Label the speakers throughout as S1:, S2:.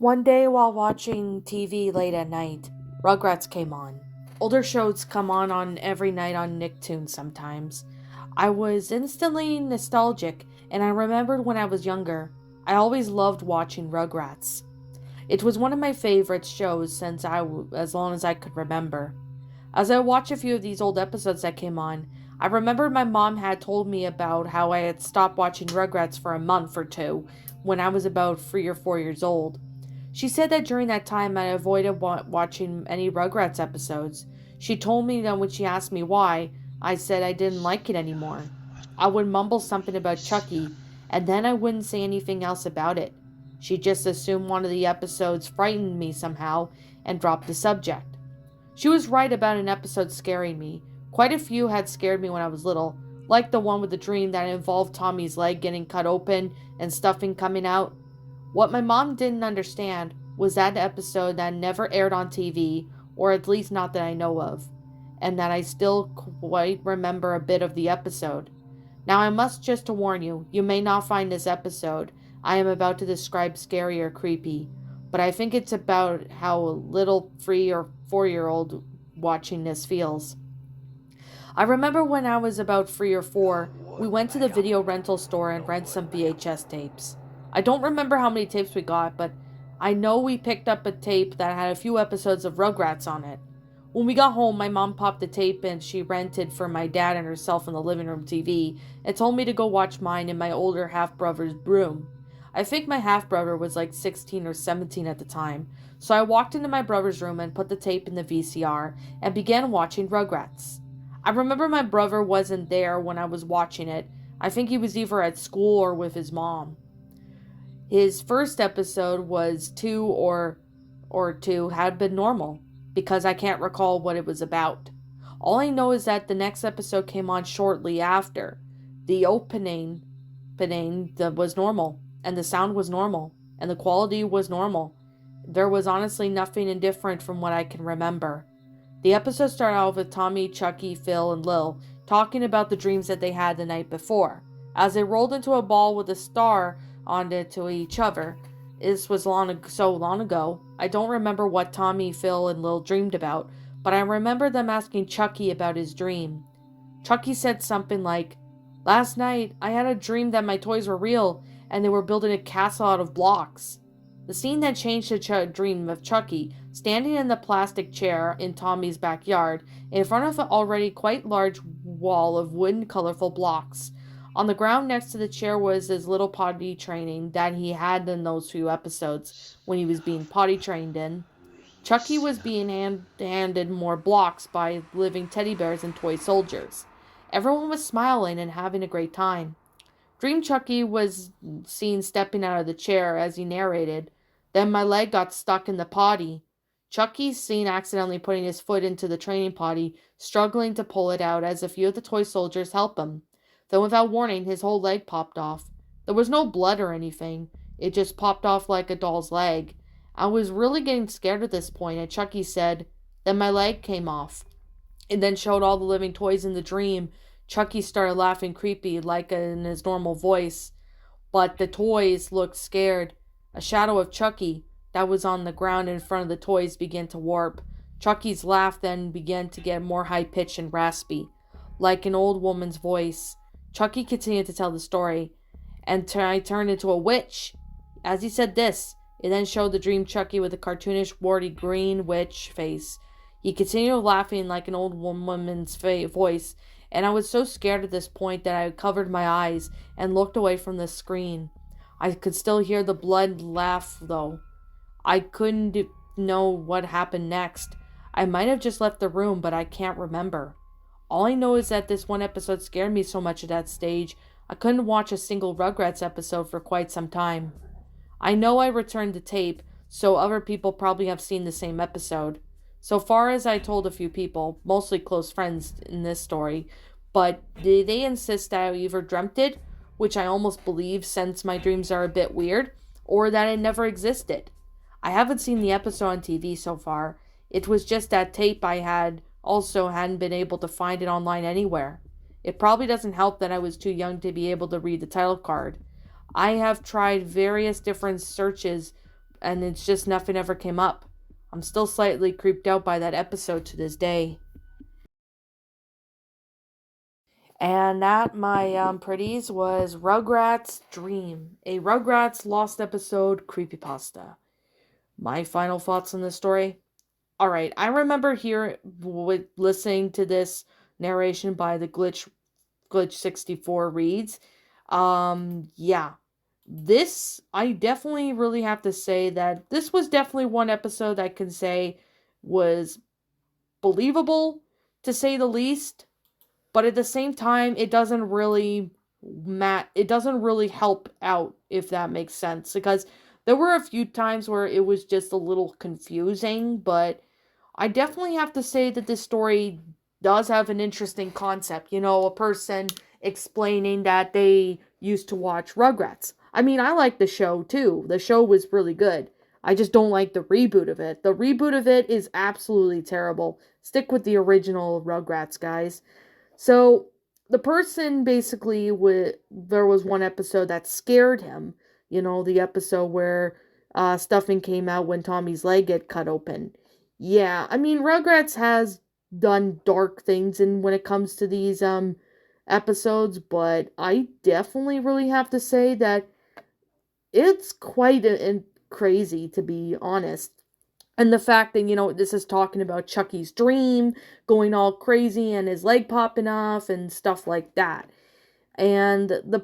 S1: One day while watching TV late at night, Rugrats came on. Older shows come on every night on Nicktoons sometimes. I was instantly nostalgic, and I remembered when I was younger, I always loved watching Rugrats. It was one of my favorite shows as long as I could remember. As I watched a few of these old episodes that came on, I remembered my mom had told me about how I had stopped watching Rugrats for a month or two when I was about 3 or 4 years old. She said that during that time I avoided watching any Rugrats episodes. She told me that when she asked me why, I said I didn't like it anymore. I would mumble something about Chucky, and then I wouldn't say anything else about it. She just assumed one of the episodes frightened me somehow and dropped the subject. She was right about an episode scaring me. Quite a few had scared me when I was little, like the one with the dream that involved Tommy's leg getting cut open and stuffing coming out. What my mom didn't understand was that episode that never aired on TV, or at least not that I know of, and that I still quite remember a bit of the episode. Now I must just to warn you, you may not find this episode I am about to describe scary or creepy, but I think it's about how a little 3 or 4 year old watching this feels. I remember when I was about 3 or 4, we went to the video rental store and rented some VHS tapes. I don't remember how many tapes we got, but I know we picked up a tape that had a few episodes of Rugrats on it. When we got home, my mom popped the tape and she rented for my dad and herself in the living room TV and told me to go watch mine in my older half-brother's room. I think my half-brother was like 16 or 17 at the time, so I walked into my brother's room and put the tape in the VCR and began watching Rugrats. I remember my brother wasn't there when I was watching it. I think he was either at school or with his mom. His first episode was two had been normal, because I can't recall what it was about. All I know is that the next episode came on shortly after. The opening was normal, and the sound was normal, and the quality was normal. There was honestly nothing indifferent from what I can remember. The episode started out with Tommy, Chucky, Phil, and Lil talking about the dreams that they had the night before, as they rolled into a ball with a star on it to each other. This was so long ago. I don't remember what Tommy, Phil, and Lil dreamed about, but I remember them asking Chucky about his dream. Chucky said something like, "Last night, I had a dream that my toys were real, and they were building a castle out of blocks." The scene then changed to dream of Chucky standing in the plastic chair in Tommy's backyard, in front of an already quite large wall of wooden colorful blocks. On the ground next to the chair was his little potty training that he had in those few episodes when he was being potty trained in. Chucky was being handed more blocks by living teddy bears and toy soldiers. Everyone was smiling and having a great time. Dream Chucky was seen stepping out of the chair as he narrated, "Then my leg got stuck in the potty." Chucky's seen accidentally putting his foot into the training potty, struggling to pull it out as a few of the toy soldiers help him. Then without warning, his whole leg popped off. There was no blood or anything. It just popped off like a doll's leg. I was really getting scared at this point, and Chucky said, "Then my leg came off." It then showed all the living toys in the dream. Chucky started laughing creepy, like in his normal voice. But the toys looked scared. A shadow of Chucky that was on the ground in front of the toys began to warp. Chucky's laugh then began to get more high-pitched and raspy, like an old woman's voice. Chucky continued to tell the story, and I turned into a witch. As he said this, it then showed the dream Chucky with a cartoonish, warty green witch face. He continued laughing like an old woman's voice, and I was so scared at this point that I covered my eyes and looked away from the screen. I could still hear the blood laugh, though. I couldn't know what happened next. I might have just left the room, but I can't remember. All I know is that this one episode scared me so much at that stage, I couldn't watch a single Rugrats episode for quite some time. I know I returned the tape, so other people probably have seen the same episode. So far as I told a few people, mostly close friends in this story, but they insist that I either dreamt it, which I almost believe since my dreams are a bit weird, or that it never existed. I haven't seen the episode on TV so far. It was just that tape I had also hadn't been able to find it online anywhere. It probably doesn't help that I was too young to be able to read the title card. I have tried various different searches, and it's just nothing ever came up. I'm still slightly creeped out by that episode to this day. And that, my pretties, was Rugrats Dream, a Rugrats Lost episode creepypasta. My final thoughts on this story? Alright, I remember listening to this narration by the Glitch 64 reads. Yeah. This, I definitely really have to say that this was definitely one episode I can say was believable, to say the least, but at the same time it doesn't really it doesn't really help out, if that makes sense, because there were a few times where it was just a little confusing, but I definitely have to say that this story does have an interesting concept. You know, a person explaining that they used to watch Rugrats. I mean, I like the show too. The show was really good. I just don't like the reboot of it. The reboot of it is absolutely terrible. Stick with the original Rugrats, guys. So the person basically there was one episode that scared him. You know, the episode where stuffing came out when Tommy's leg get cut open. Yeah, I mean Rugrats has done dark things and when it comes to these episodes, but I definitely really have to say that it's quite crazy, to be honest. And the fact that, you know, this is talking about Chucky's dream going all crazy and his leg popping off and stuff like that. And the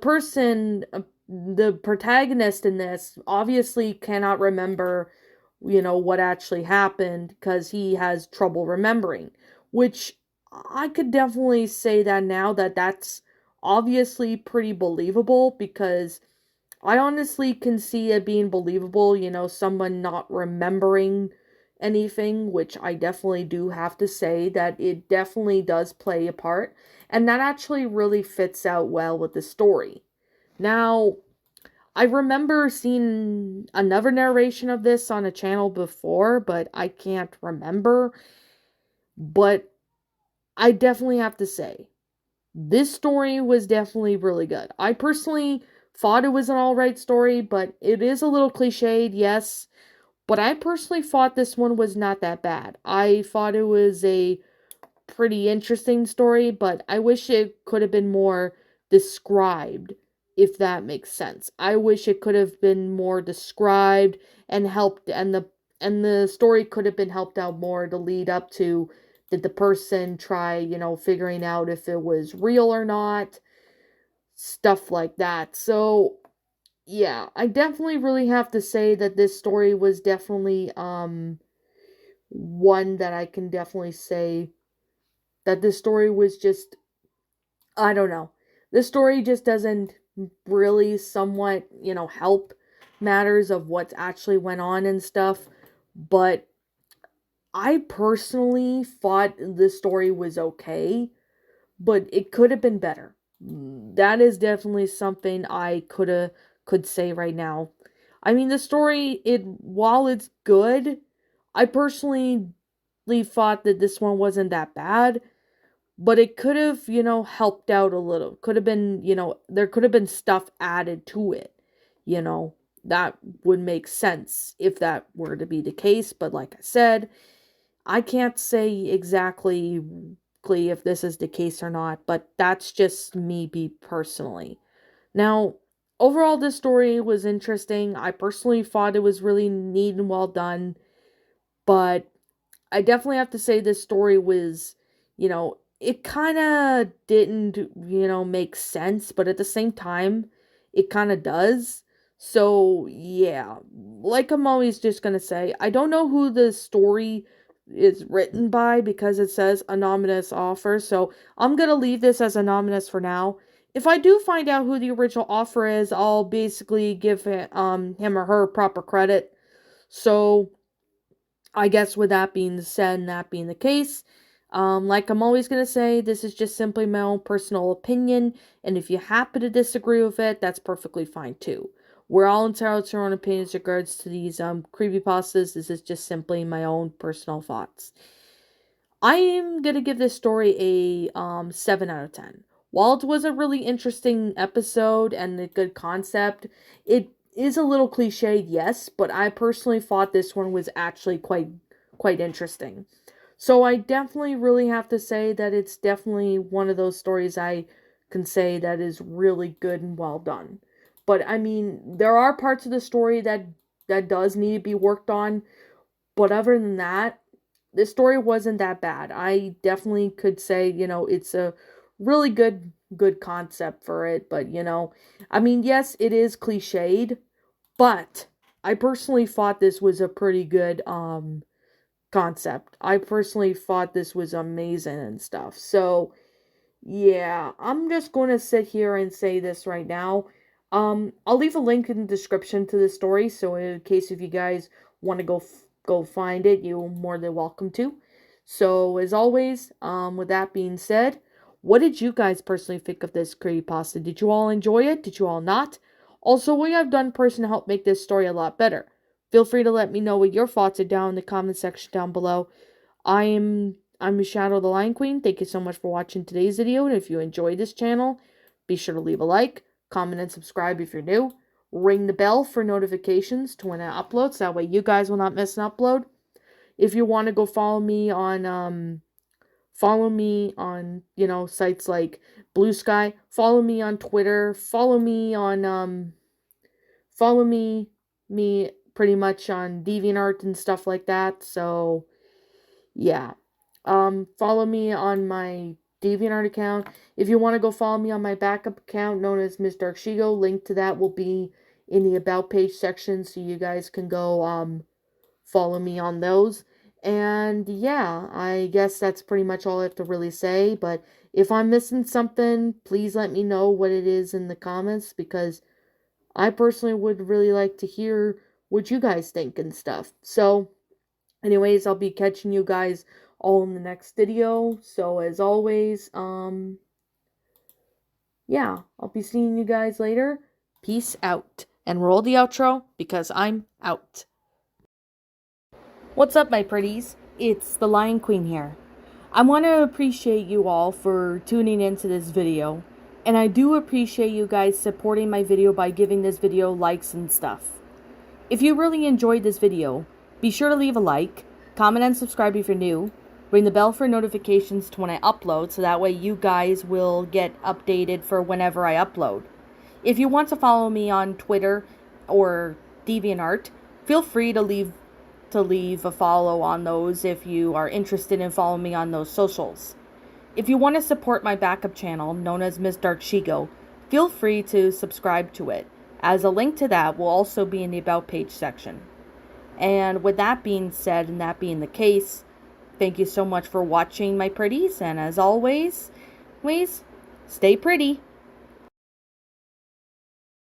S1: protagonist in this, obviously cannot remember, you know, what actually happened because he has trouble remembering. Which I could definitely say that now that that's obviously pretty believable, because I honestly can see it being believable, you know, someone not remembering anything, which I definitely do have to say that it definitely does play a part, and that actually really fits out well with the story. Now, I remember seeing another narration of this on a channel before, but I can't remember. But I definitely have to say, this story was definitely really good. I personally thought it was an alright story, but it is a little cliched, yes. But I personally thought this one was not that bad. I thought it was a pretty interesting story, but I wish it could have been more described, if that makes sense. I wish it could have been more described and helped, and the story could have been helped out more to lead up to, did the person try, you know, figuring out if it was real or not, stuff like that. So, yeah, I definitely really have to say that this story was definitely one that I can definitely say that this story was just, I don't know. This story just doesn't really somewhat, you know, help matters of what actually went on and stuff, but I personally thought this story was okay, but it could have been better. That is definitely something I could say right now. I mean, the story, it while it's good, I personally thought that this one wasn't that bad, but it could have, you know, helped out a little. Could have been, you know, there could have been stuff added to it, you know. That would make sense if that were to be the case, but like I said, I can't say exactly if this is the case or not, but that's just me be personally. Now, overall this story was interesting. I personally thought it was really neat and well done, but I definitely have to say this story was, you know, it kind of didn't, you know, make sense, but at the same time, it kind of does. So, yeah, like I'm always just going to say, I don't know who the story is written by because it says anonymous author. So, I'm going to leave this as anonymous for now. If I do find out who the original author is, I'll basically give him or her proper credit. So, I guess with that being said and that being the case, like I'm always going to say, this is just simply my own personal opinion, and if you happen to disagree with it, that's perfectly fine too. We're all entitled to our own opinions in regards to these creepypastas. This is just simply my own personal thoughts. I am going to give this story a 7 out of 10. While it was a really interesting episode and a good concept, it is a little cliched, yes, but I personally thought this one was actually quite interesting. So I definitely really have to say that it's definitely one of those stories I can say that is really good and well done. But I mean, there are parts of the story that does need to be worked on, but other than that, this story wasn't that bad. I definitely could say, it's a really good concept for it, but I mean, yes, it is cliched, but I personally thought this was a pretty good concept. I personally thought this was amazing and stuff. So, yeah, I'm just going to sit here and say this right now. I'll leave a link in the description to the story, so in case if you guys want to go find it, you're more than welcome to. So, as always, with that being said, what did you guys personally think of this creepypasta? Did you all enjoy it? Did you all not? Also, what I've done personally to help make this story a lot better? Feel free to let me know what your thoughts are down in the comment section down below. I'm Shadow the Lion Queen. Thank you so much for watching today's video, and if you enjoyed this channel, be sure to leave a like, comment, and subscribe if you're new. Ring the bell for notifications to when I upload, so that way you guys will not miss an upload. If you want to go follow me on sites like Blue Sky, follow me on Twitter, follow me pretty much on DeviantArt and stuff like that. So yeah. Follow me on my DeviantArt account. If you want to go follow me on my backup account known as Ms. Dark Shigo, link to that will be in the About page section, so you guys can go follow me on those. And yeah, I guess that's pretty much all I have to really say. But if I'm missing something, please let me know what it is in the comments, because I personally would really like to hear what you guys think and stuff. So, anyways, I'll be catching you guys all in the next video. So as always, yeah, I'll be seeing you guys later. Peace out. And roll the outro, because I'm out. What's up, my pretties? It's the Lion Queen here. I want to appreciate you all for tuning into this video. And I do appreciate you guys supporting my video by giving this video likes and stuff. If you really enjoyed this video, be sure to leave a like, comment and subscribe if you're new, ring the bell for notifications to when I upload, so that way you guys will get updated for whenever I upload. If you want to follow me on Twitter or DeviantArt, feel free to leave a follow on those if you are interested in following me on those socials. If you want to support my backup channel, known as Ms. Dark Shigo, feel free to subscribe to it, as a link to that will also be in the About page section. And with that being said, and that being the case, thank you so much for watching, my pretties, and as always, stay pretty.